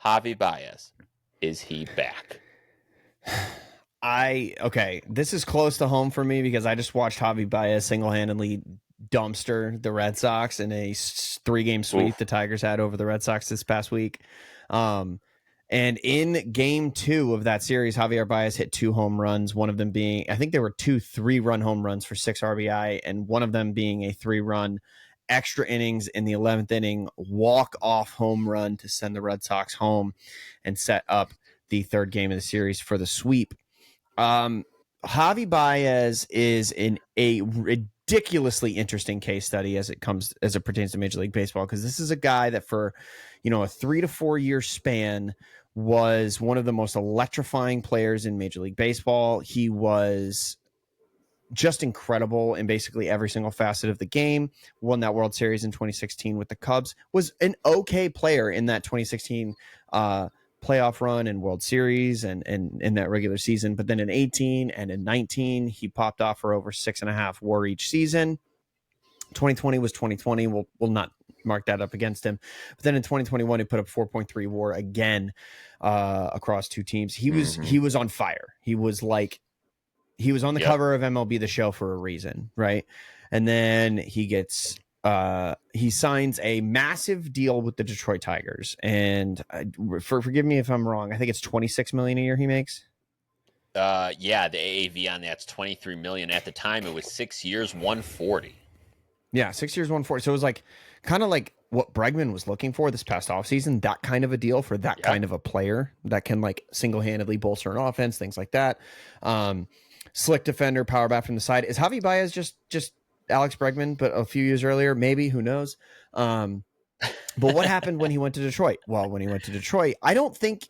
Javi Baez, is he back? Okay, this is close to home for me because I just watched Javi Baez single-handedly dumpster the Red Sox in a 3-game sweep Oof. the Tigers had over the Red Sox this past week. And in game 2 of that series, Javier Baez hit 2 home runs, one of them being, I think there were 2 3-run home runs for 6 RBI, and one of them being a 3-run extra innings in the 11th inning walk-off home run to send the Red Sox home and set up the 3rd game of the series for the sweep. Javi Baez is in a ridiculously interesting case study as it pertains to Major League Baseball, because this is a guy that for a 3 to 4 year span was one of the most electrifying players in Major League Baseball. He was just incredible in basically every single facet of the game. Won that World Series in 2016 with the Cubs. Was an okay player in that 2016 playoff run and World Series and in that regular season. But then in 18 and in 19, he popped off for over 6.5 WAR each season. 2020 was 2020. We'll not mark that up against him. But then in 2021, he put up 4.3 WAR again across 2 teams. He was on fire. He was on the cover of MLB The Show for a reason, right? And then he signs a massive deal with the Detroit Tigers, and forgive me if I'm wrong, I think it's $26 million a year he makes. The AAV on that's $23 million. At the time, it was 6 years, $140. Yeah, 6 years, $140. So it was kind of like what Bregman was looking for this past offseason, that kind of a deal for that kind of a player that can single-handedly bolster an offense, things like that. Slick defender, power bat from the side. Is Javi Baez just Alex Bregman, but a few years earlier? Maybe, who knows? But what happened when he went to Detroit? Well, when he went to Detroit, I don't think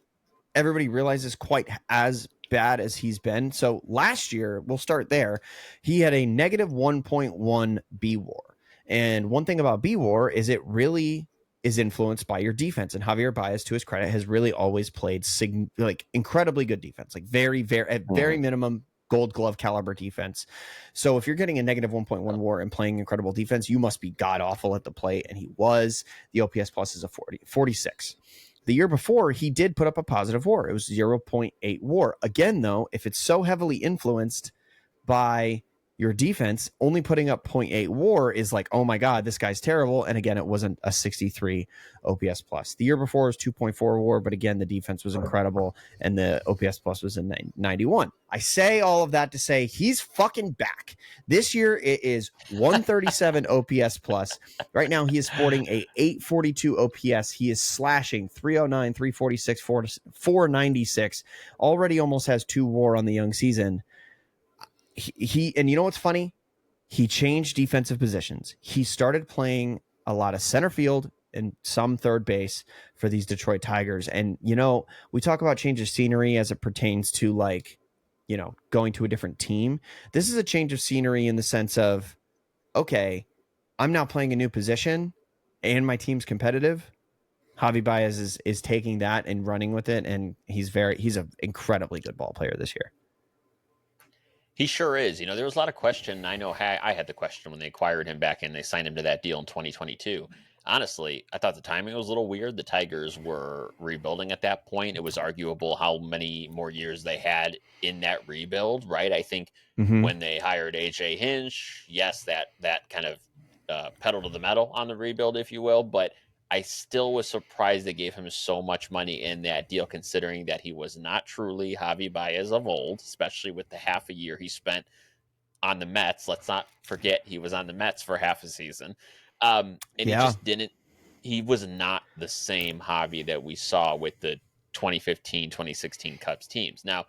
everybody realizes quite as bad as he's been. So last year, we'll start there. He had a negative 1.1 B WAR. And one thing about B WAR is it really is influenced by your defense. And Javier Baez, to his credit, has really always played incredibly good defense, very, very, at very minimum, Gold Glove caliber defense. So if you're getting a negative 1.1 WAR and playing incredible defense, you must be god awful at the plate. And he was. The OPS plus is a 46. The year before, he did put up a positive WAR. It was 0.8 WAR. Again, though, if it's so heavily influenced by your defense, only putting up 0.8 WAR is oh my God, this guy's terrible. And again, it wasn't a 63 OPS plus. The year before was 2.4 WAR, but again, the defense was incredible and the OPS plus was a 91. I say all of that to say he's fucking back. This year it is 137 OPS plus. Right now he is sporting a 842 OPS. He is slashing 309, 346, 496. Already almost has 2 WAR on the young season. He and you know what's funny? He changed defensive positions. He started playing a lot of center field and some third base for these Detroit Tigers. And, we talk about change of scenery as it pertains to going to a different team. This is a change of scenery in the sense of, okay, I'm now playing a new position and my team's competitive. Javi Baez is taking that and running with it. And he's an incredibly good ball player this year. He sure is. There was a lot of question. I know I had the question when they acquired him back and they signed him to that deal in 2022. Honestly, I thought the timing was a little weird. The Tigers were rebuilding at that point. It was arguable how many more years they had in that rebuild, right? I think when they hired AJ Hinch, yes, that kind of pedal to the metal on the rebuild, if you will. But I still was surprised they gave him so much money in that deal, considering that he was not truly Javi Baez of old, especially with the half a year he spent on the Mets. Let's not forget he was on the Mets for half a season. He just didn't, he was not the same Javi that we saw with the 2015, 2016 Cubs teams. Now,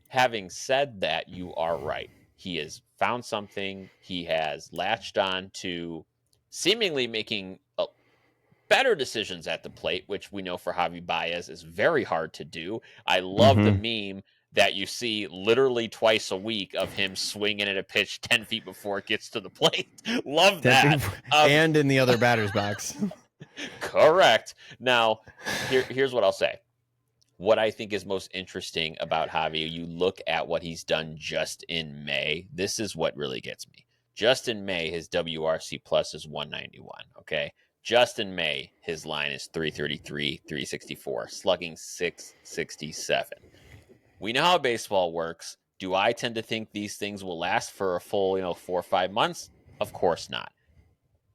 having said that, you are right. He has found something. He has latched on to seemingly making better decisions at the plate, which we know for Javi Baez is very hard to do. I love the meme that you see literally twice a week of him swinging at a pitch 10 feet before it gets to the plate. Love that. And in the other batter's box. Correct. Now, here's what I'll say. What I think is most interesting about Javi, you look at what he's done just in May. This is what really gets me. Just in May, his WRC plus is 191. Okay. Just in May, his line is 333, 364, slugging 667. We know how baseball works. Do I tend to think these things will last for a full, 4 or 5 months? Of course not.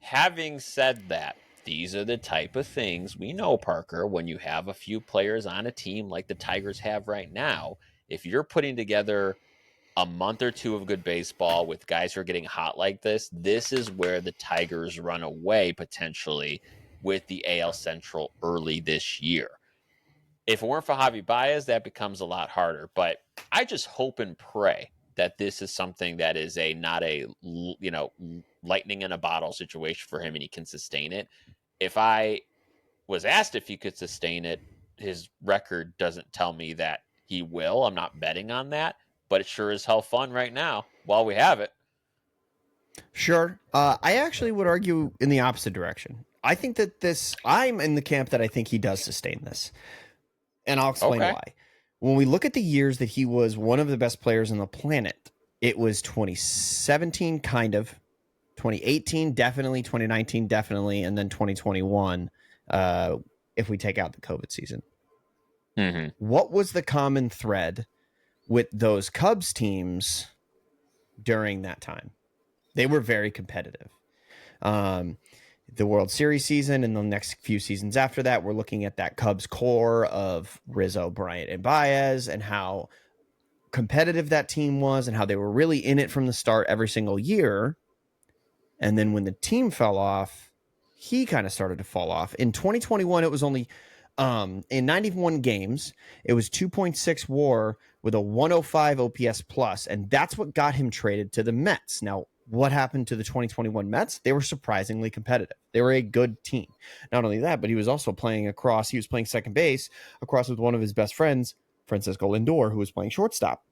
Having said that, these are the type of things we know, Parker, when you have a few players on a team like the Tigers have right now. If you're putting together a month or two of good baseball with guys who are getting hot like this is where the Tigers run away potentially with the AL Central early this year. If it weren't for Javi Baez, that becomes a lot harder. But I just hope and pray that this is something that is not a lightning in a bottle situation for him and he can sustain it. If I was asked if he could sustain it, his record doesn't tell me that he will. I'm not betting on that, but it sure is hell fun right now while we have it. Sure. I actually would argue in the opposite direction. I think that I'm in the camp that I think he does sustain this. And I'll explain why. When we look at the years that he was one of the best players on the planet, it was 2017, kind of, 2018, definitely, 2019, definitely, and then 2021, if we take out the COVID season. Mm-hmm. What was the common thread with those Cubs teams during that time? They were very competitive. The World Series season and the next few seasons after that, we're looking at that Cubs core of Rizzo, Bryant, and Baez and how competitive that team was and how they were really in it from the start every single year. And then when the team fell off, he kind of started to fall off. In 2021, it was only in 91 games, it was 2.6 WAR with a 105 OPS plus, and that's what got him traded to the Mets. Now, what happened to the 2021 Mets? They were surprisingly competitive. They were a good team. Not only that, but he was also playing second base across with one of his best friends, Francisco Lindor, who was playing shortstop.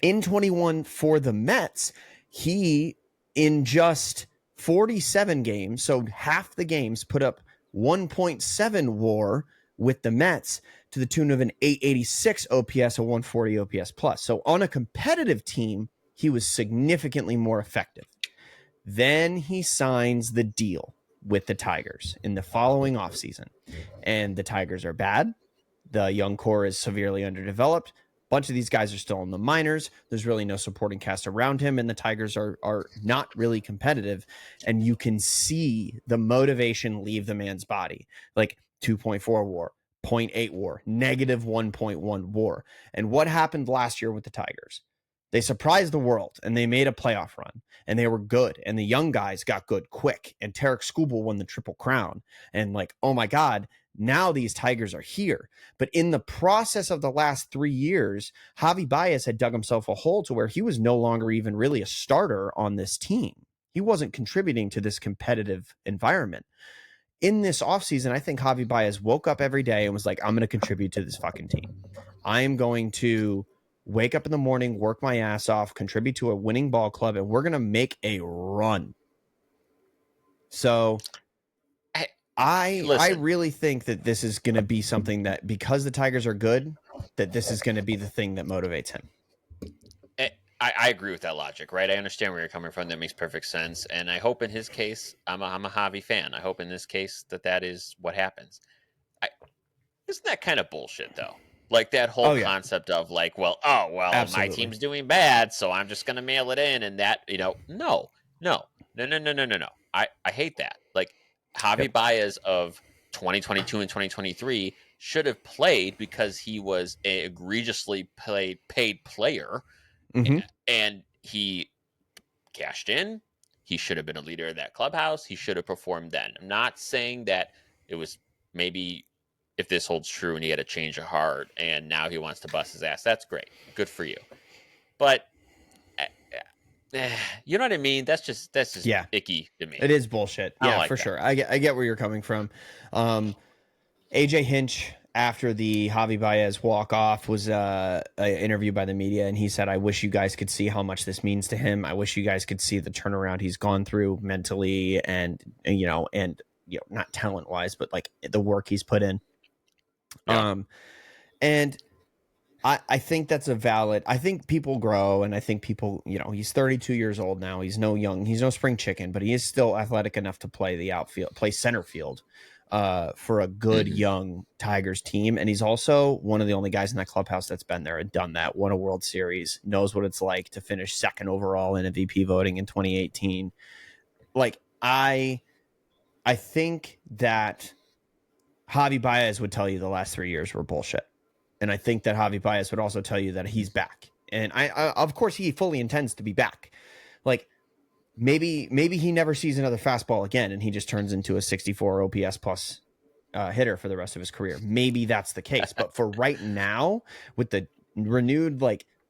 In 21 for the Mets, he, in just 47 games, so half the games, put up 1.7 WAR with the Mets to the tune of an 886 OPS, a 140 OPS plus. So on a competitive team, he was significantly more effective. Then he signs the deal with the Tigers in the following offseason. And the Tigers are bad. The young core is severely underdeveloped. A bunch of these guys are still in the minors. There's really no supporting cast around him, and the Tigers are not really competitive. And you can see the motivation leave the man's body. Like 2.4 WAR, 0.8 WAR, negative 1.1 WAR. And what happened last year with the Tigers? They surprised the world and they made a playoff run and they were good. And the young guys got good quick. And Tarek Skubal won the Triple Crown. And like, oh my God, now these Tigers are here. But in the process of the last 3 years, Javi Baez had dug himself a hole to where he was no longer even really a starter on this team. He wasn't contributing to this competitive environment. In this offseason, I think Javi Baez woke up every day and was like, I'm going to contribute to this fucking team. I am going to wake up in the morning, work my ass off, contribute to a winning ball club, and we're going to make a run. So I really think that this is going to be something that, because the Tigers are good, that this is going to be the thing that motivates him. I agree with that logic, right? I understand where you're coming from. That makes perfect sense. And I hope in his case, I'm a Javi fan. I hope in this case that is what happens. Isn't that kind of bullshit, though? Like that whole concept of like, absolutely, my team's doing bad, so I'm just going to mail it in. And that, no. I hate that. Like Javi Baez of 2022 and 2023 should have played because he was an egregiously paid player. Mm-hmm. And he cashed in. He should have been a leader of that clubhouse. He should have performed then. I'm not saying that it was maybe, if this holds true and he had a change of heart and now he wants to bust his ass. That's great. Good for you. But you know what I mean? That's just icky to me. It is bullshit. Yeah, for sure. I get where you're coming from. AJ Hinch, after the Javi Baez walk-off, was interviewed by the media, and he said, I wish you guys could see how much this means to him. I wish you guys could see the turnaround he's gone through mentally and not talent-wise, but like the work he's put in. Yeah. And I think that's a valid. I think people grow, and I think people, he's 32 years old now. He's no spring chicken, but he is still athletic enough to play the outfield, play center field, for a good Mhm. young Tigers team. And he's also one of the only guys in that clubhouse that's been there and done that. Won a World Series, knows what it's like to finish second overall in MVP voting in 2018. Like I think that Javi Baez would tell you the last 3 years were bullshit. And I think that Javi Baez would also tell you that he's back. And I of course, he fully intends to be back. Like maybe he never sees another fastball again, and he just turns into a 64 OPS plus hitter for the rest of his career. Maybe that's the case. But for right now, with the renewed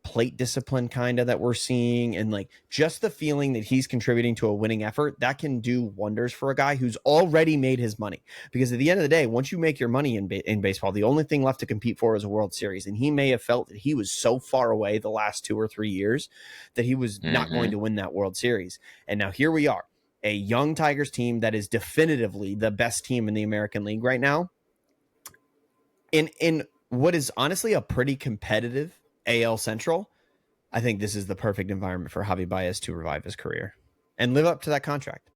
plate discipline kind of that we're seeing, and just the feeling that he's contributing to a winning effort, that can do wonders for a guy who's already made his money. Because at the end of the day, once you make your money in baseball, the only thing left to compete for is a World Series. And he may have felt that he was so far away the last 2 or 3 years that he was not going Mhm. to win that World Series. And now here we are, a young Tigers team that is definitively the best team in the American League right now, in what is honestly a pretty competitive AL Central. I think this is the perfect environment for Javi Baez to revive his career and live up to that contract.